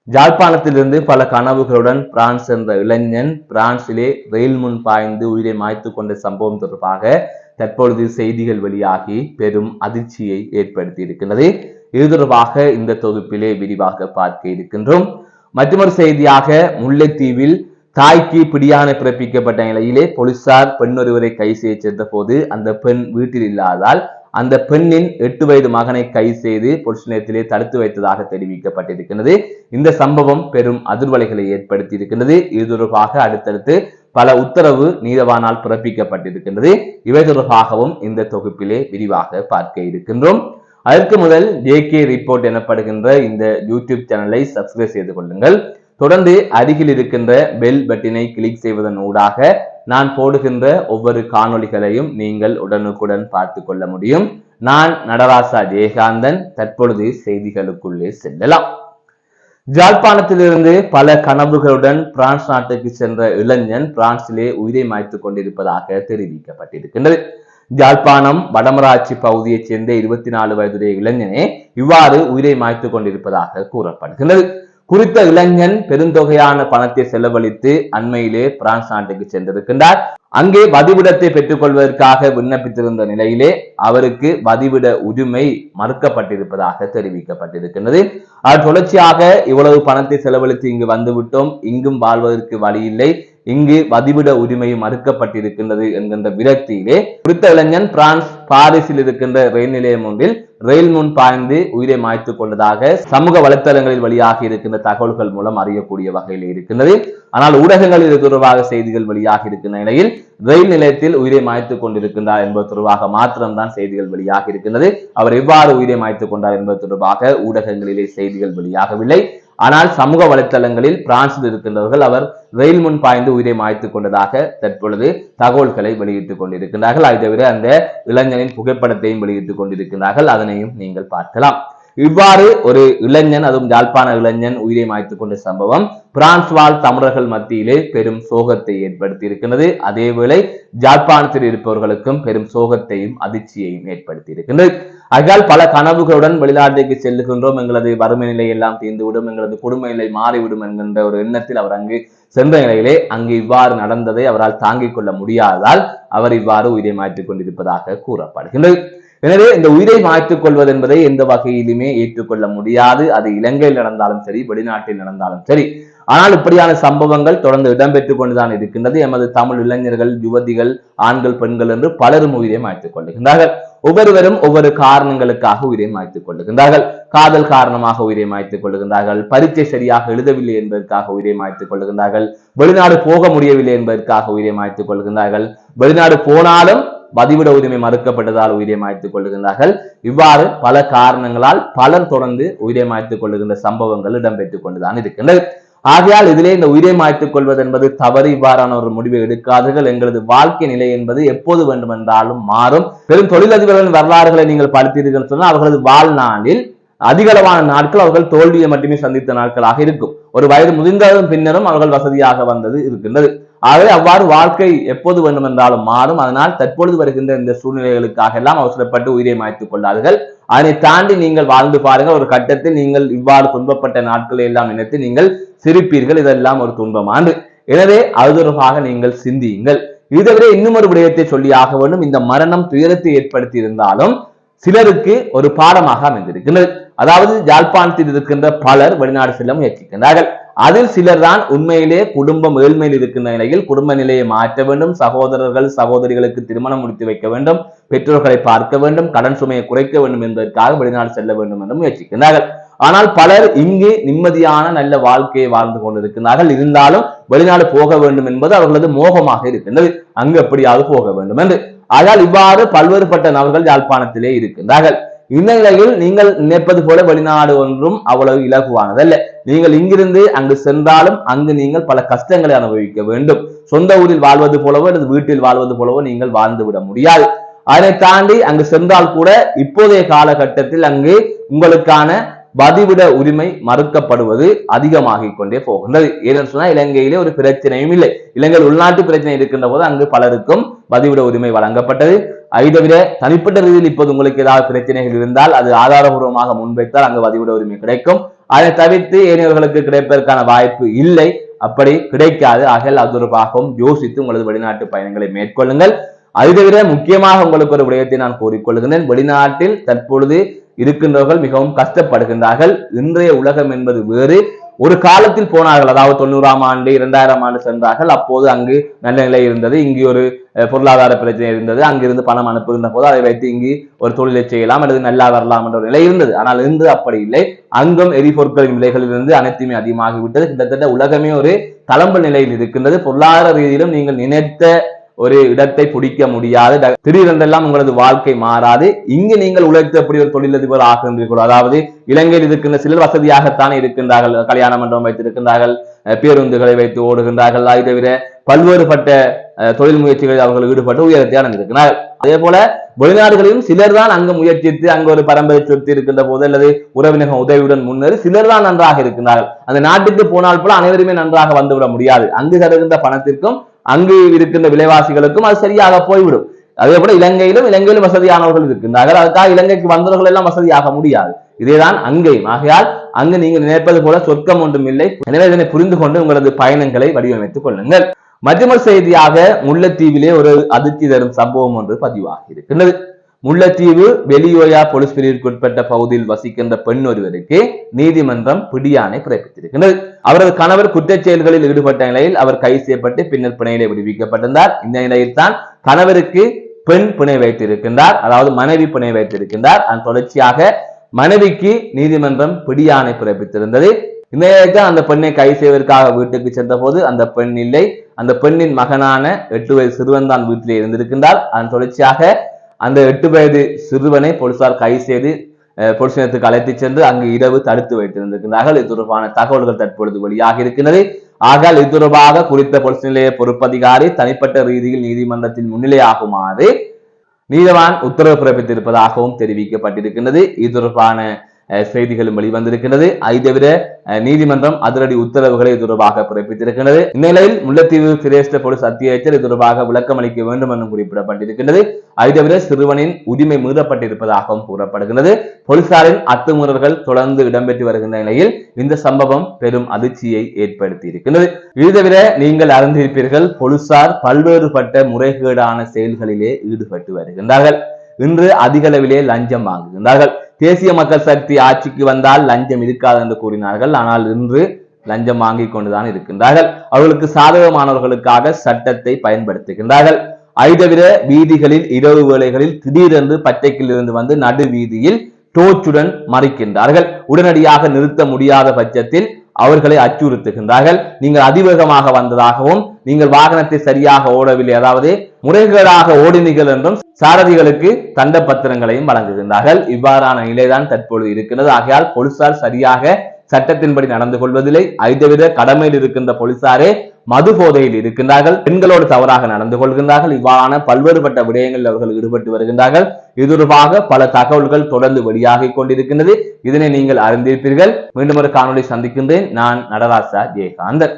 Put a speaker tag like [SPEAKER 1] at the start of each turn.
[SPEAKER 1] ஜாழ்ப்பாணத்திலிருந்து பல கனவுகளுடன் பிரான்ஸ் என்ற இளைஞன் பிரான்சிலே ரயில் முன் பாய்ந்து உயிரை மாய்த்து கொண்ட சம்பவம் தொடர்பாக தற்பொழுது செய்திகள் வெளியாகி பெரும் அதிர்ச்சியை ஏற்படுத்தி இருக்கின்றது. இது தொடர்பாக இந்த தொகுப்பிலே விரிவாக பார்க்க இருக்கின்றோம். மற்றொரு செய்தியாக, முல்லைத்தீவில் தாய்க்கு பிடியாணை பிறப்பிக்கப்பட்ட நிலையிலே போலீசார் பெண் ஒருவரை கைது செய்ய சென்ற போது அந்த பெண் வீட்டில் இல்லாதால் அந்த பெண்ணின் 8 வயது மகனை கைது செய்து போலீஸ் நிலையத்திலே தடுத்து வைத்ததாக தெரிவிக்கப்பட்டிருக்கிறது. இந்த சம்பவம் பெரும் அதிர்வலைகளை ஏற்படுத்தி இருக்கின்றது. இது தொடர்பாக அடுத்தடுத்து பல உத்தரவு நீதவானால் பிறப்பிக்கப்பட்டிருக்கின்றது. இவை தொடர்பாகவும் இந்த தொகுப்பிலே விரிவாக பார்க்க இருக்கின்றோம். அதற்கு முதல் JK ரிப்போர்ட் எனப்படுகின்ற இந்த யூடியூப் சேனலை சப்ஸ்கிரைப் செய்து கொள்ளுங்கள். தொடர்ந்து அருகில் இருக்கின்ற பெல் பட்டினை கிளிக் செய்வதன் ஊடாக நான் போடுகின்ற ஒவ்வொரு காணொளிகளையும் நீங்கள் உடனுக்குடன் பார்த்து கொள்ள முடியும். நான் நடராசா ஜெயகாந்தன். தற்பொழுது செய்திகளுக்குள்ளே செல்லலாம். ஜாழ்ப்பாணத்திலிருந்து பல கனவுகளுடன் பிரான்ஸ் நாட்டுக்கு சென்ற இளைஞன் பிரான்சிலே உயிரை மாய்த்து கொண்டிருப்பதாக தெரிவிக்கப்பட்டிருக்கின்றது. ஜாழ்ப்பாணம் வடமராட்சி பகுதியைச் சேர்ந்த 24 வயதுடைய இளைஞனே இவ்வாறு உயிரை மாய்த்து கொண்டிருப்பதாக கூறப்படுகின்றது. குறித்த இளைஞன் பெருந்தொகையான பணத்தை செலவழித்து அண்மையிலே பிரான்ஸ் நாட்டுக்கு சென்றிருக்கின்றார். அங்கே வதிவிடத்தை பெற்றுக் கொள்வதற்காக விண்ணப்பித்திருந்த நிலையிலே அவருக்கு வதிவிட உரிமை மறுக்கப்பட்டிருப்பதாக தெரிவிக்கப்பட்டிருக்கின்றது. அது தொடர்ச்சியாக இவ்வளவு பணத்தை செலவழித்து இங்கு வந்துவிட்டோம், இங்கும் வாழ்வதற்கு வழி இல்லை, இங்கு வதிவிட உரிமை மறுக்கப்பட்டிருக்கின்றது என்கின்ற விரக்தியிலே குறித்த இளைஞன் பிரான்ஸ் பாரிஸில் இருக்கின்ற ரயில் நிலையம் ஒன்றில் ரயில் முன் பாய்ந்து உயிரை மாய்த்து கொண்டதாக சமூக வலைத்தளங்களில் வெளியாகி இருக்கின்ற தகவல்கள் மூலம் அறியக்கூடிய வகையில் இருக்கின்றது. ஆனால் ஊடகங்களில் இது தொடர்பாக செய்திகள் வெளியாகி இருக்கின்ற நிலையில் ரயில் நிலையத்தில் உயிரை மாய்த்து கொண்டிருக்கின்றார் என்பது தொடர்பாக மாத்திரம்தான் செய்திகள் வெளியாகி இருக்கின்றது. அவர் எவ்வாறு உயிரை மாய்த்துக் கொண்டார் என்பது தொடர்பாக ஊடகங்களிலே செய்திகள் வெளியாகவில்லை. ஆனால் சமூக வலைத்தளங்களில் பிரான்சில் இருக்கின்றவர்கள் அவர் ரயில் முன் பாய்ந்து உயிரை மாய்த்துக் கொண்டதாக தற்பொழுது தகவல்களை வெளியிட்டுக் கொண்டிருக்கிறார்கள். அதை தவிர அந்த இளைஞனின் புகைப்படத்தையும் வெளியிட்டுக் கொண்டிருக்கிறார்கள். அதனையும் நீங்கள் பார்க்கலாம். இவ்வாறு ஒரு இளைஞன், அதுவும் யாழ்ப்பாண இளைஞன் உயிரை மாய்த்துக் கொண்ட சம்பவம் பிரான்ஸ் வாழ் தமிழர்கள் மத்தியிலே பெரும் சோகத்தை ஏற்படுத்தி இருக்கின்றது. அதேவேளை யாழ்ப்பாணத்தில் இருப்பவர்களுக்கும் பெரும் சோகத்தையும் அதிர்ச்சியையும் ஏற்படுத்தி இருக்கின்றது. ஆகையால் பல கனவுகளுடன் வெளிநாட்டுக்கு செல்லுகின்றோம், எங்களது வறுமை நிலை எல்லாம் தீர்ந்துவிடும், எங்களது குடும்ப நிலை மாறிவிடும் என்கின்ற ஒரு எண்ணத்தில் அவர் அங்கு சென்ற நிலையிலே அங்கு இவ்வாறு நடந்ததை அவரால் தாங்கிக் கொள்ள முடியாததால் அவர் இவ்வாறு உயிரை மாற்றிக் கொண்டிருப்பதாக கூறப்படுகின்றது. எனவே இந்த உயிரை மாய்த்துக் கொள்வது என்பதை எந்த வகையிலுமே ஏற்றுக்கொள்ள முடியாது. அது இலங்கையில் நடந்தாலும் சரி, வெளிநாட்டில் நடந்தாலும் சரி. ஆனால் இப்படியான சம்பவங்கள் தொடர்ந்து இடம்பெற்றுக் கொண்டுதான் இருக்கின்றது. எமது தமிழ் இளைஞர்கள், யுவதிகள், ஆண்கள், பெண்கள் என்று பலரும் உயிரை மாய்த்துக் கொள்ளுகின்றார்கள். ஒவ்வொருவரும் ஒவ்வொரு காரணங்களுக்காக உயிரை மாய்த்துக் கொள்ளுகின்றார்கள். காதல் காரணமாக உயிரை மாய்த்துக் கொள்ளுகின்றார்கள், பரீட்சை சரியாக எழுதவில்லை என்பதற்காக உயிரை மாய்த்துக் கொள்ளுகின்றார்கள், வெளிநாடு போக முடியவில்லை என்பதற்காக உயிரை மாய்த்துக் கொள்ளுகின்றார்கள், வெளிநாடு போனாலும் வதிவிட உரிமை மறுக்கப்பட்டதால் உயிரை மாய்த்துக் கொள்ளுகின்றார்கள். இவ்வாறு பல காரணங்களால் பலர் தொடர்ந்து உயிரை மாய்த்துக் கொள்ளுகின்ற சம்பவங்கள் இடம்பெற்றுக் கொண்டுதான் இருக்கின்றது. ஆகையால் இதிலே இந்த உயிரை மாய்த்துக் கொள்வது என்பது தவறு. இவ்வாறான ஒரு முடிவை எடுக்காதீர்கள். எங்களது வாழ்க்கை நிலை என்பது எப்போது வேண்டுமென்றாலும் மாறும். பெரும் தொழிலதிபர்களின் வரலாறுகளை நீங்கள் படித்தீர்கள் சொன்னால் அவர்களது வாழ்நாளில் அதிகளவான நாட்கள் அவர்கள் தோல்வியை மட்டுமே சந்தித்த நாட்களாக இருக்கும். ஒரு வயது முதிர்ந்ததும் பின்னரும் அவர்கள் வசதியாக வந்தது இருக்கின்றது. ஆகவே அவ்வாறு வாழ்க்கை எப்போது வேண்டுமென்றாலும் மாறும். அதனால் தற்பொழுது வருகின்ற இந்த சூழ்நிலைகளுக்காக எல்லாம் அவசரப்பட்டு உயிரை மாய்த்துக் கொள்ளாதீர்கள். அதனை தாண்டி நீங்கள் வாழ்ந்து பாருங்கள். ஒரு கட்டத்தில் நீங்கள் இவ்வாறு துன்பப்பட்ட நாட்களை எல்லாம் நினைத்து நீங்கள் சிரிப்பீர்கள். இதெல்லாம் ஒரு துன்பமானது. எனவே அது தொடர்பாக நீங்கள் சிந்தியுங்கள். இதை இன்னும் ஒரு விடயத்தை சொல்லியாக வேண்டும். இந்த மரணம் துயரத்தை ஏற்படுத்தி இருந்தாலும் சிலருக்கு ஒரு பாடமாக அமைந்திருக்கிறது. அதாவது யாழ்ப்பாணத்தில் இருக்கின்ற பலர் வெளிநாடு செல்ல முயற்சிக்கின்றார்கள். அதில் சிலர் தான் உண்மையிலே குடும்பம் ஏழ்மையில் இருக்கின்ற நிலையில் குடும்ப நிலையை மாற்ற வேண்டும், சகோதரர்கள் சகோதரிகளுக்கு திருமணம் முடித்து வைக்க வேண்டும், பெற்றோர்களை பார்க்க வேண்டும், கடன் சுமையை குறைக்க வேண்டும் என்பதற்காக வெளிநாடு செல்ல வேண்டும் என்று முயற்சிக்கின்றார்கள். ஆனால் பலர் இங்கு நிம்மதியான நல்ல வாழ்க்கையை வாழ்ந்து கொண்டிருக்கிறார்கள். இருந்தாலும் வெளிநாடு போக வேண்டும் என்பது அவர்களது மோகமாக இருக்கின்றது. அங்கு எப்படியாவது போக வேண்டும் என்று. ஆனால் இவ்வாறு பல்வேறுபட்ட நபர்கள் யாழ்ப்பாணத்திலே இருக்கின்றார்கள். இந்த நிலையில் நீங்கள் நினைப்பது போல வெளிநாடு ஒன்றும் அவ்வளவு இலகுவானதல்ல. நீங்கள் இங்கிருந்து அங்கு சென்றாலும் அங்கு நீங்கள் பல கஷ்டங்களை அனுபவிக்க வேண்டும். சொந்த ஊரில் வாழ்வது போலவோ அல்லது வீட்டில் வாழ்வது போலவோ நீங்கள் வாழ்ந்துவிட முடியாது. அதனை தாண்டி அங்கு சென்றால் கூட இப்போதைய காலகட்டத்தில் அங்கு உங்களுக்கான வதிவிட உரிமை மறுக்கப்படுவது அதிகமாகிக் கொண்டே போகின்றது. ஏன்னு சொன்னா இலங்கையிலே ஒரு பிரச்சனையும் இல்லை. இலங்கையில் உள்நாட்டு பிரச்சனை இருக்கின்ற போது அங்கு பலருக்கும் வதிவிட உரிமை வழங்கப்பட்டது. அதை தவிர தனிப்பட்ட ரீதியில் இப்போது உங்களுக்கு ஏதாவது பிரச்சனைகள் இருந்தால் அது ஆதாரபூர்வமாக முன்வைத்தால் அங்கு வதிவிட உரிமை கிடைக்கும். அதை தவிர்த்து ஏனையவர்களுக்கு கிடைப்பதற்கான வாய்ப்பு இல்லை, அப்படி கிடைக்காது. ஆகையால் அது தொடர்பாகவும் யோசித்து உங்களது வெளிநாட்டு பயணங்களை மேற்கொள்ளுங்கள். அது தவிர முக்கியமாக உங்களுக்கு ஒரு விடயத்தை நான் கூறிக்கொள்கிறேன். வெளிநாட்டில் தற்பொழுது இருக்கின்றவர்கள் மிகவும் கஷ்டப்படுகின்றார்கள். இன்றைய உலகம் என்பது வேறு. ஒரு காலத்தில் போனார்கள், அதாவது 90ஆம் ஆண்டு 2000ஆம் ஆண்டு சென்றார்கள். அப்போது அங்கு நல்ல நிலை இருந்தது, இங்கு ஒரு பொருளாதார பிரச்சனை இருந்தது, அங்கிருந்து பணம் அனுப்புகின்ற போது அதை வைத்து இங்கு ஒரு தொழிலை செய்யலாம் அல்லது நல்லா வரலாம் என்ற ஒரு நிலை இருந்தது. ஆனால் இன்று அப்படி இல்லை. அங்கும் எரிபொருட்களின் விலைகளிலிருந்து அனைத்துமே அதிகமாகிவிட்டது. கிட்டத்தட்ட உலகமே ஒரு தளம்பல் நிலையில் இருக்கின்றது. பொருளாதார ரீதியிலும் நீங்கள் நினைத்த ஒரு இடத்தை பிடிக்க முடியாது. திடீரென்றெல்லாம் உங்களது வாழ்க்கை மாறாது. இங்கு நீங்கள் உழைத்து எப்படி ஒரு தொழிலதிபர் ஆகின்றீர்களோ, அதாவது இலங்கையில் இருக்கின்ற சிலர் வசதியாகத்தானே இருக்கின்றார்கள், கல்யாண மண்டபம் வைத்திருக்கின்றார்கள், பேருந்துகளை வைத்து ஓடுகின்றார்கள், அதை தவிர பல்வேறுபட்ட தொழில் முயற்சிகளில் அவர்கள் ஈடுபட்டு உயரத்தை அடைந்திருக்கிறார்கள். அதே போல வெளிநாடுகளிலும் சிலர் தான் அங்கு முயற்சித்து அங்கு ஒரு பரம்பரை சொத்து இருக்கின்ற போது அல்லது உறவினக உதவியுடன் முன்னேறி சிலர் தான் நன்றாக இருக்கின்றார்கள். அந்த நாட்டுக்கு போனால் போல அனைவருமே நன்றாக வந்துவிட முடியாது. அங்கு தருகின்ற பணத்திற்கும் அங்கு இருக்கின்ற விலைவாசிகளுக்கும் அது சரியாக போய்விடும். அதே போல இலங்கையிலும் வசதியானவர்கள் இருக்கின்றார்கள். அதுக்காக இலங்கைக்கு வந்தவர்கள் எல்லாம் வசதியாக முடியாது. இதேதான் அங்கேயும். ஆகையால் அங்கு நீங்கள் நினைப்பது போல சொர்க்கம் ஒன்றும் இல்லை. எனவே இதனை புரிந்து கொண்டு உங்களது பயணங்களை வடிவமைத்துக் கொள்ளுங்கள். மற்றொரு செய்தியாக முல்லைத்தீவிலே ஒரு அதிர்ச்சி தரும் சம்பவம் ஒன்று பதிவாகி இருக்கின்றது. முல்லைத்தீவு வெளியோயா போலீஸ் பிரிவிற்குட்பட்ட பகுதியில் வசிக்கின்ற பெண் ஒருவருக்கு நீதிமன்றம் பிடியாணை பிறப்பித்திருக்கின்றது. அவரது கணவர் குற்றச் செயல்களில் ஈடுபட்ட நிலையில் அவர் கைது செய்யப்பட்டு பின்னர் பிணையிலே விடுவிக்கப்பட்டிருந்தார். இந்த நிலையில் தான் கணவருக்கு பெண் பிணை வைத்திருக்கின்றார், அதாவது மனைவி பிணை வைத்திருக்கின்றார். அதன் தொடர்ச்சியாக மனைவிக்கு நீதிமன்றம் பிடியாணை பிறப்பித்திருந்தது. இந்த நிலையில் அந்த பெண்ணை கைது செய்வதற்காக வீட்டுக்கு சென்ற போது அந்த பெண் இல்லை. அந்த பெண்ணின் மகனான 8 வயது சிறுவன் தான் வீட்டிலே இருந்திருக்கின்றார். அதன் தொடர்ச்சியாக அந்த 8 வயது சிறுவனை போலீசார் கைது செய்து போலீஸ் நிலையத்துக்கு அழைத்து சென்று அங்கு இரவு தடுத்து வைத்திருந்திருக்கிறார்கள். இது தொடர்பான தகவல்கள் தற்பொழுது வெளியாக இருக்கின்றது. ஆகால் இது தொடர்பாக குறித்த போலீஸ் நிலைய பொறுப்பதிகாரி தனிப்பட்ட ரீதியில் நீதிமன்றத்தில் முன்னிலையாகுமாறு நீதவான் உத்தரவு பிறப்பித்திருப்பதாகவும் தெரிவிக்கப்பட்டிருக்கின்றது. இது தொடர்பான செய்திகளும் வெளிவந்திருக்கிறது. அதை தவிர நீதிமன்றம் அதிரடி உத்தரவுகளை தொடர்பாக பிறப்பித்திருக்கிறது. இந்நிலையில் முல்லைத்தீவு சிரேஷ்ட போலீஸ் அத்தியட்சர் இது தொடர்பாக விளக்கம் அளிக்க வேண்டும் என்றும் குறிப்பிடப்பட்டிருக்கின்றது. அதை தவிர சிறுவனின் உரிமை மீறப்பட்டிருப்பதாகவும் கூறப்படுகிறது. போலீசாரின் அத்துமீறல்கள் தொடர்ந்து இடம்பெற்று வருகின்ற நிலையில் இந்த சம்பவம் பெரும் அதிர்ச்சியை ஏற்படுத்தி இருக்கின்றது. இது தவிர நீங்கள் அறிந்திருப்பீர்கள், போலீசார் பல்வேறுபட்ட முறைகேடான செயல்களிலே ஈடுபட்டு வருகின்றார்கள். இன்று அதிக அளவிலே லஞ்சம் வாங்குகின்றார்கள். தேசிய மக்கள் சக்தி ஆட்சிக்கு வந்தால் லஞ்சம் இருக்காது என்று கூறினார்கள். ஆனால் இன்று லஞ்சம் வாங்கிக் கொண்டுதான் இருக்கின்றார்கள். அவர்களுக்கு சாதகமானவர்களுக்காக சட்டத்தை பயன்படுத்துகின்றார்கள். அதை தவிர வீதிகளில் இரவு வேளைகளில் திடீரென்று பச்சைக்கில் இருந்து வந்து நடு வீதியில் டோர்ச்சுடன் மறிக்கின்றார்கள். உடனடியாக நிறுத்த முடியாத பட்சத்தில் அவர்களை அச்சுறுத்துகின்றார்கள். நீங்கள் அதிவேகமாக வந்ததாகவும் நீங்கள் வாகனத்தை சரியாக ஓடவில்லை, அதாவது முறைகேடாக ஓடினீர்கள் என்றும் சாரதிகளுக்கு தண்ட பத்திரங்களையும் வழங்குகின்றார்கள். இவ்வாறான நிலைதான் தற்பொழுது இருக்கிறது. ஆகையால் போலீசார் சரியாக சட்டத்தின்படி நடந்து கொள்வதில்லை. அதை தவிர கடமையில் இருக்கின்ற போலீசாரே மது போதையில் இருக்கின்றார்கள், பெண்களோடு தவறாக நடந்து கொள்கின்றார்கள். இவ்வாறான பல்வேறுபட்ட விடயங்களில் அவர்கள் ஈடுபட்டு வருகின்றார்கள். இது தொடர்பாக பல தகவல்கள் தொடர்ந்து வெளியாகிக் கொண்டிருக்கின்றது. இதனை நீங்கள் அறிந்திருப்பீர்கள். மீண்டும் ஒரு காணொலி சந்திக்கின்றேன். நான் நடராசா ஜெயகாந்தன்.